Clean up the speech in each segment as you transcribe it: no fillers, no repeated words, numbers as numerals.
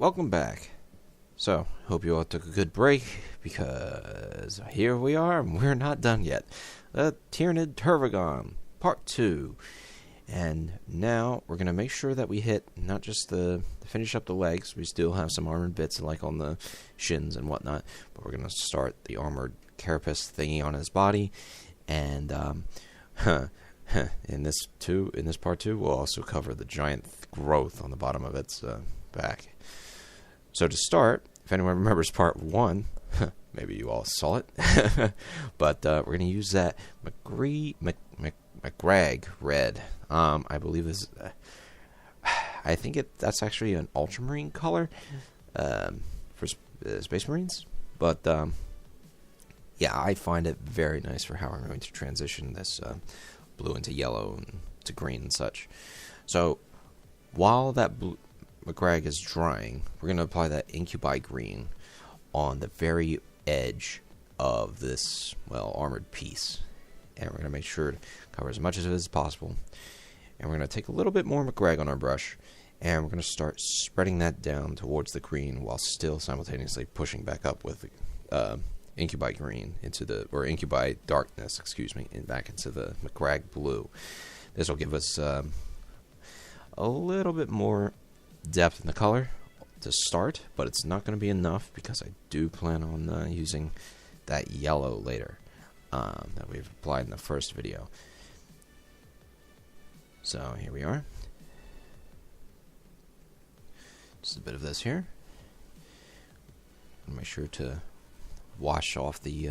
welcome back. So, hope you all took a good break, because here we are, and we're not done yet. The Tyranid Tervigon, Part 2. And now, we're going to make sure that we hit, not just finish up the legs, we still have some armored bits, like on the shins and whatnot, but we're going to start the armored carapace thingy on his body, and, in this part 2, we'll also cover the giant growth on the bottom of its back. So to start, if anyone remembers part 1, maybe you all saw it, but we're going to use that Macragge red. I believe this. I think that's actually an ultramarine color for Space Marines, but yeah, I find it very nice for how I'm going to transition this blue into yellow and to green and such. So while that Macragge is drying, we're going to apply that INCUBI green on the very edge of this, well, armored piece. And we're going to make sure to cover as much of it as possible. And we're going to take a little bit more Macragge on our brush, and we're going to start spreading that down towards the green while still simultaneously pushing back up with INCUBI green into the, or INCUBI darkness, excuse me, and back into the Macragge blue. This will give us a little bit more depth in the color to start, but it's not going to be enough because I do plan on using that yellow later that we've applied in the first video. So here we are. Just a bit of this here. Make sure to wash off the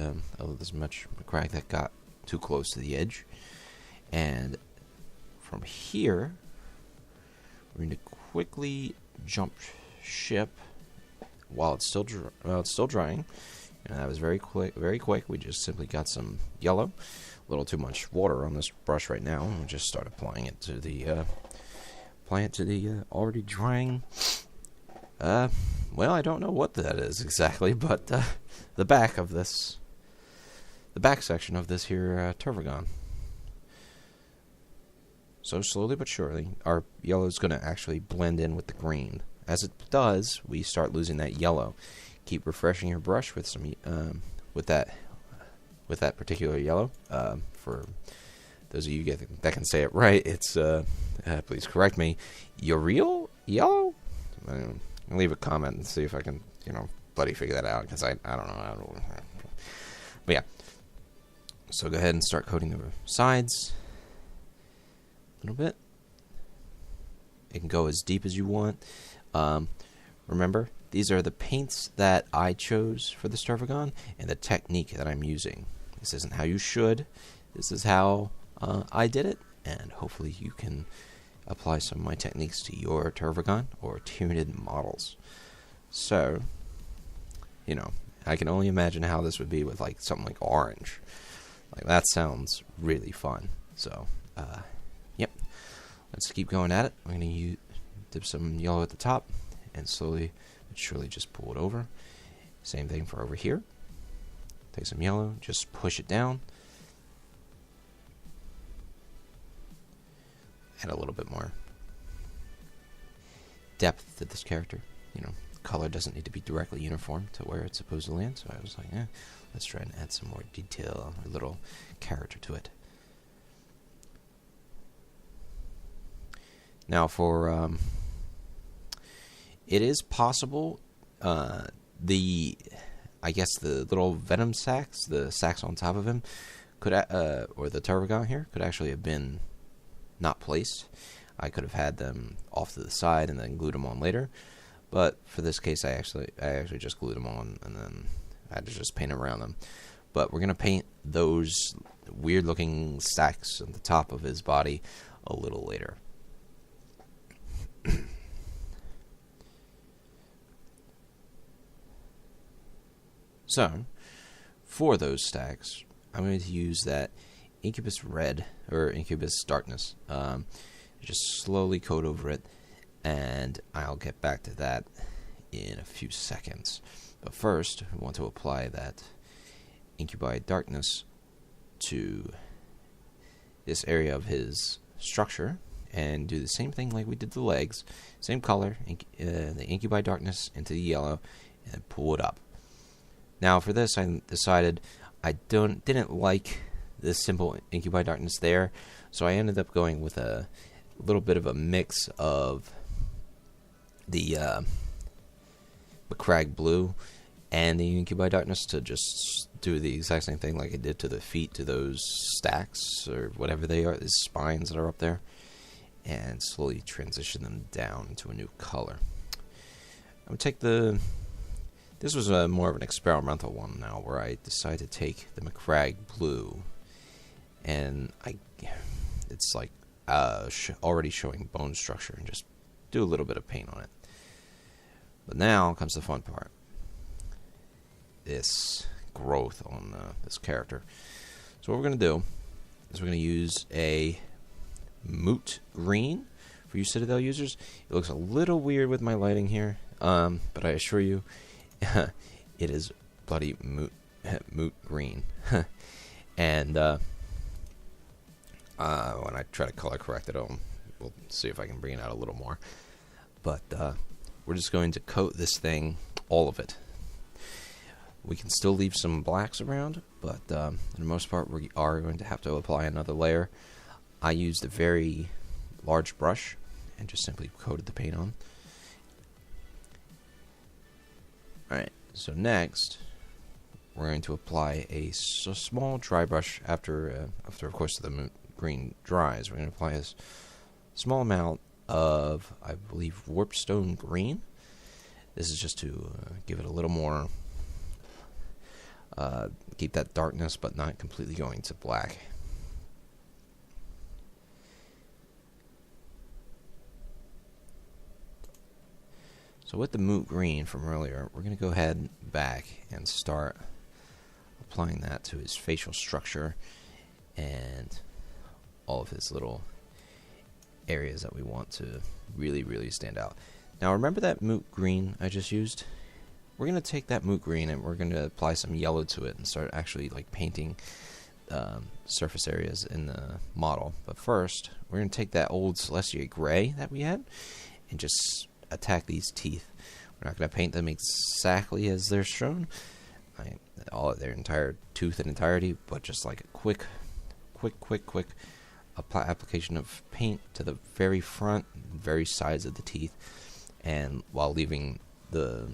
this much Macragge that got too close to the edge, and from here we're going to quickly jump ship while it's still drying. And that was very quick. We just simply got some yellow, a little too much water on this brush right now, and we just start applying it to the already drying. Well, I don't know what that is exactly, but the back section of this here Tervigon. So slowly but surely, our yellow is going to actually blend in with the green. As it does, we start losing that yellow. Keep refreshing your brush with some with that particular yellow. For those of you that can say it right, it's please correct me. Yriel Yellow. Leave a comment and see if I can bloody figure that out, because I don't know. But yeah. So go ahead and start coating the sides. A little bit. It can go as deep as you want. Remember, these are the paints that I chose for the Tervigon and the technique that I'm using. This isn't how you should. This is how I did it, and hopefully you can apply some of my techniques to your Tervigon or Tyranid models. So, I can only imagine how this would be with something like orange. That sounds really fun. So, yep. Let's keep going at it. I'm going to dip some yellow at the top and slowly but surely just pull it over. Same thing for over here. Take some yellow, just push it down. Add a little bit more depth to this character. Color doesn't need to be directly uniform to where it's supposed to land, so I was like, let's try and add some more detail, a little character to it. Now for it is possible I guess the little venom sacs, the sacs on top of him, could or the Tervigon here could actually have been not placed. I could have had them off to the side and then glued them on later, but for this case I actually just glued them on, and then I had to just paint around them. But we're gonna paint those weird looking sacs at the top of his body a little later. So, for those stacks, I'm going to use that Incubus Red, or Incubus Darkness. Just slowly coat over it, and I'll get back to that in a few seconds. But first, we want to apply that INCUBI Darkness to this area of his structure, and do the same thing like we did the legs. Same color, the INCUBI darkness into the yellow, and pull it up. Now for this, I decided I didn't like the simple INCUBI darkness there, so I ended up going with a little bit of a mix of the Macragge blue and the INCUBI darkness to just do the exact same thing like I did to the feet, to those stacks or whatever they are, these spines that are up there, and slowly transition them down into a new color. I'm going to take this was more of an experimental one now, where I decided to take the Macragge blue, and it's like already showing bone structure, and just do a little bit of paint on it. But now comes the fun part. This growth on this character. So what we're going to do is we're going to use a Moot Green for you Citadel users. It looks a little weird with my lighting here, but I assure you, it is bloody Moot Green. And when I try to color correct it, we'll see if I can bring it out a little more. But we're just going to coat this thing, all of it. We can still leave some blacks around, but for the most part, we are going to have to apply another layer. I used a very large brush and just simply coated the paint on. Alright, so next, we're going to apply a small dry brush after of course, the Moot Green dries. We're going to apply a small amount of, I believe, Warpstone Green. This is just to give it a little more, keep that darkness, but not completely going to black. So with the Moot Green from earlier, we're going to go ahead back and start applying that to his facial structure and all of his little areas that we want to really, really stand out. Now remember that Moot Green I just used? We're going to take that Moot Green and we're going to apply some yellow to it and start actually like painting surface areas in the model. But first, we're going to take that old Celestra Grey that we had and just attack these teeth. We're not going to paint them exactly as they're shown, all of their entire tooth in entirety, but just like a quick application of paint to the very front, very sides of the teeth, and while leaving the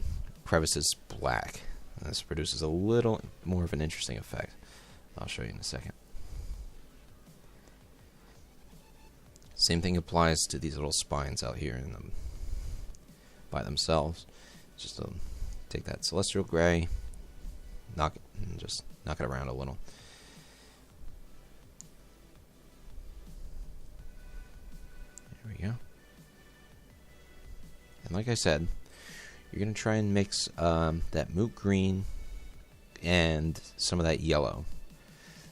crevices black. And this produces a little more of an interesting effect. I'll show you in a second. Same thing applies to these little spines out here in them by themselves. Just take that Celestra Grey, knock it around a little. There we go. And like I said, you're going to try and mix that Moot Green and some of that yellow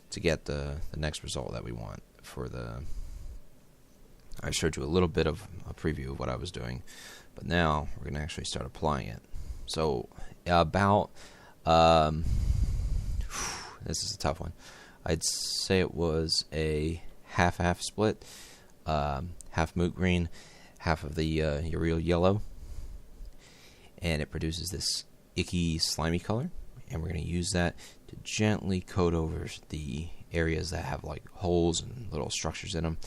to get the next result that we want for the... I showed you a little bit of a preview of what I was doing, but now we're going to actually start applying it. So about... this is a tough one. I'd say it was a half-half split. Half Moot Green, half of the Yriel Yellow. And it produces this icky, slimy color. And we're going to use that to gently coat over the areas that have like holes and little structures in them.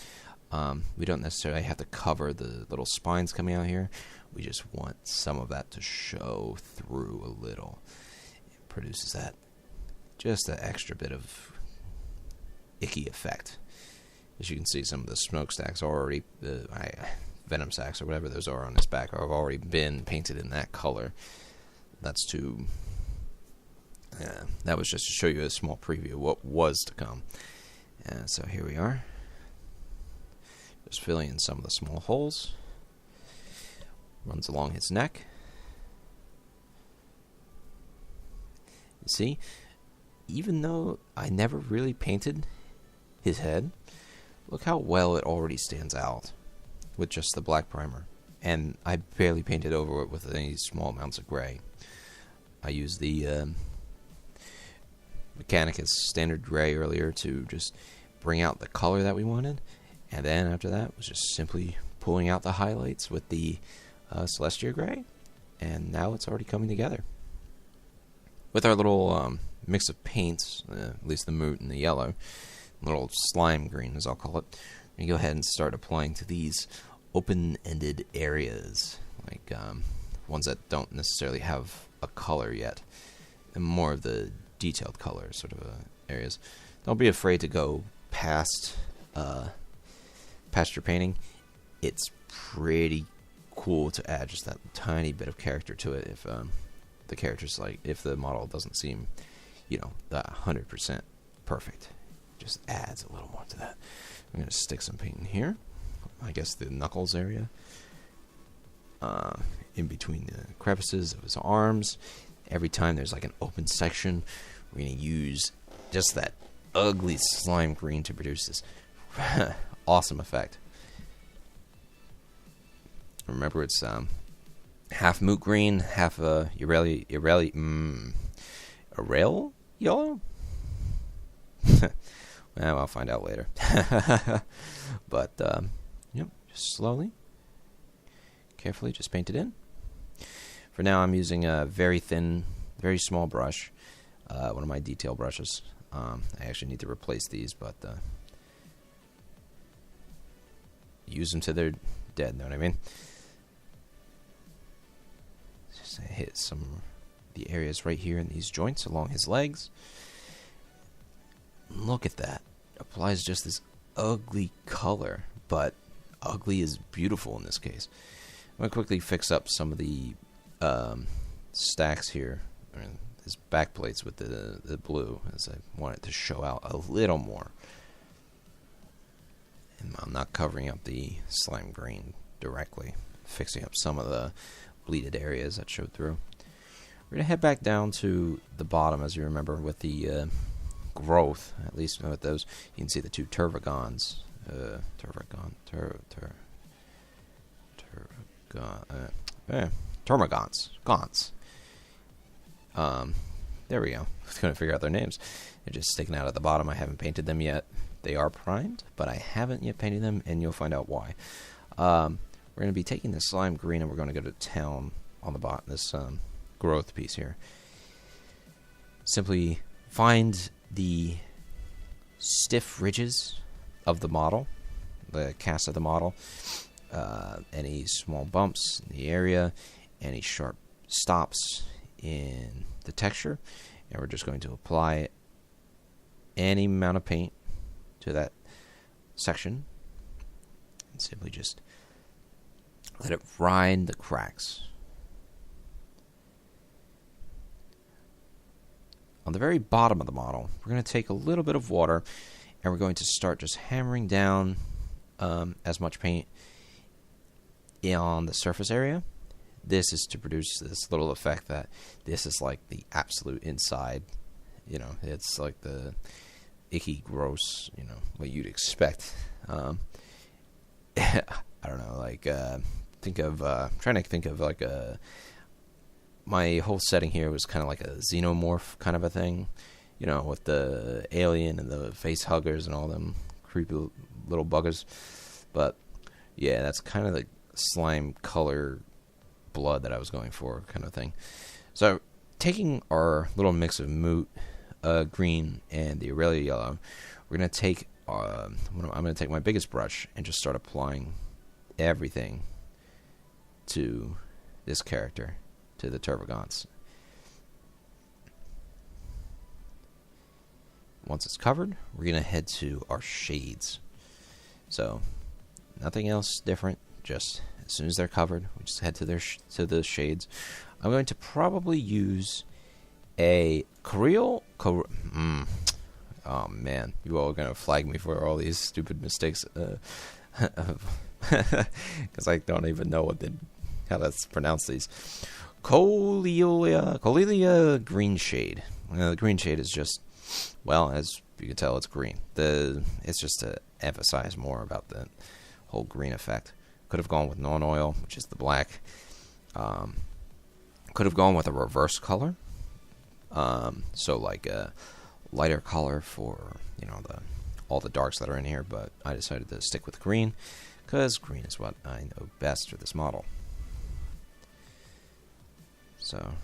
We don't necessarily have to cover the little spines coming out here. We just want some of that to show through a little. It produces that, just that extra bit of icky effect. As you can see, some of the smokestacks are already, venom sacks or whatever those are on his back, have already been painted in that color. That's to... that was just to show you a small preview of what was to come. So here we are. Just filling in some of the small holes. Runs along his neck. You see, even though I never really painted his head, look how well it already stands out with just the black primer. And I barely painted over it with any small amounts of gray. I used the Mechanicus standard gray earlier to just bring out the color that we wanted, And then after that was just simply pulling out the highlights with the Celestra Grey, and now it's already coming together. With our little mix of paints, at least the Moot and the yellow, little slime green as I'll call it, we go ahead and start applying to these open-ended areas, like ones that don't necessarily have a color yet, and more of the detailed color sort of areas. Don't be afraid to go past your painting. It's pretty cool to add just that tiny bit of character to it if the character's like, if the model doesn't seem, that 100% perfect. Just adds a little more to that. I'm going to stick some paint in here. I guess the knuckles area. In between the crevices of his arms. Every time there's like an open section, we're going to use just that ugly slime green to produce this awesome effect. Remember, it's half Moot Green, half Yriel Yellow? Well, I'll find out later. But, just slowly, carefully, just paint it in. For now, I'm using a very thin, very small brush, one of my detail brushes. I actually need to replace these, but use them till they're dead, know what I mean? Just hit some of the areas right here in these joints along his legs. Look at that. Applies just this ugly color, but ugly is beautiful in this case. I'm going to quickly fix up some of the stacks here, his back plates with the blue, as I want it to show out a little more. And I'm not covering up the slime green directly, fixing up some of the bleeded areas that showed through. We're going to head back down to the bottom, as you remember, with the growth, at least with those. You can see the two Tervigons. Termagants. There we go. I was going to figure out their names. They're just sticking out at the bottom. I haven't painted them yet. They are primed, but I haven't yet painted them, and you'll find out why. We're going to be taking the slime green, and we're going to go to town on the bottom, this growth piece here. Simply find the stiff ridges of the model, the cast of the model, any small bumps in the area, any sharp stops in the texture, and we're just going to apply any amount of paint to that section and simply just let it ride the cracks. On the very bottom of the model, we're going to take a little bit of water and we're going to start just hammering down as much paint on the surface area. This is to produce this little effect that this is like the absolute inside. It's like the icky, gross, what you'd expect. I don't know, like, trying to think of like my whole setting here was kind of like a xenomorph kind of a thing, with the alien and the face huggers and all them creepy little buggers. But yeah, that's kind of the slime color blood that I was going for, kind of thing. So taking our little mix of Moot Green and the Yriel Yellow, we're gonna take I'm gonna take my biggest brush and just start applying everything to this character, to the Tervigons. Once it's covered, we're gonna head to our shades. So nothing else different. Just as soon as they're covered, we just head to the shades. I'm going to probably use a Yriel. Oh man, you all are gonna flag me for all these stupid mistakes, because I don't even know how to pronounce these. Coelia Greenshade. The Greenshade is just, well, as you can tell, it's green. It's just to emphasize more about the whole green effect. Could have gone with non-oil, which is the black. Could have gone with a reverse color. So like a lighter color for, the all the darks that are in here, but I decided to stick with green because green is what I know best for this model. So,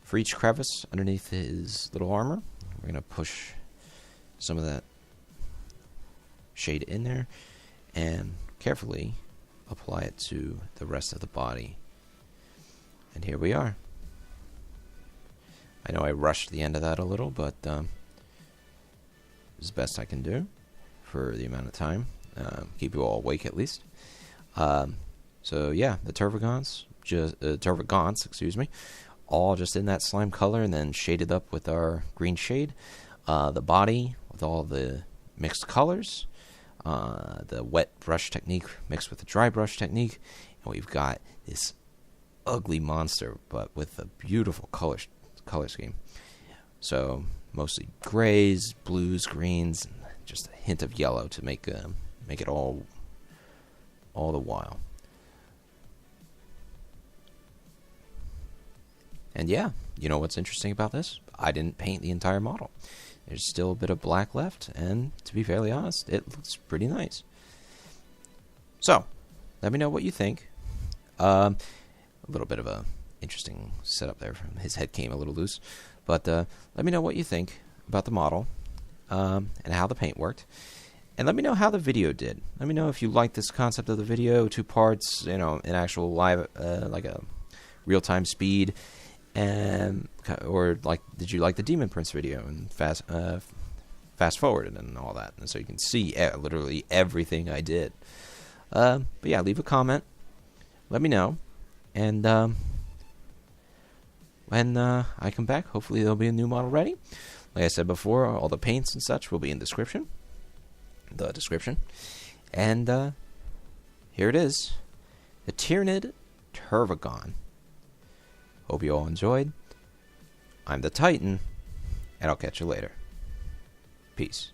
for each crevice underneath his little armor, we're going to push some of that shade in there and carefully apply it to the rest of the body. And here we are. I know I rushed the end of that a little, but it's the best I can do for the amount of time. Keep you all awake at least. So yeah, the Tervigons, excuse me, all just in that slime color and then shaded up with our green shade. The body with all the mixed colors. The wet brush technique mixed with the dry brush technique. And we've got this ugly monster, but with a beautiful color scheme. So mostly grays, blues, greens, and just a hint of yellow to make it all the while. And yeah, you know what's interesting about this? I didn't paint the entire model. There's still a bit of black left, and to be fairly honest, it looks pretty nice. So, let me know what you think. A little bit of a interesting setup there. His head came a little loose. But let me know what you think about the model and how the paint worked. And let me know how the video did. Let me know if you liked this concept of the video, 2 parts, you know, an actual live, like a real-time speed. And or like, did you like the Daemon Prince video and fast forwarded and all that, and so you can see literally everything I did. But yeah, leave a comment. Let me know, and when I come back, hopefully there'll be a new model ready. Like I said before, all the paints and such will be in the description. And here it is, the Tyranid Tervigon. Hope you all enjoyed. I'm the Titan, and I'll catch you later. Peace.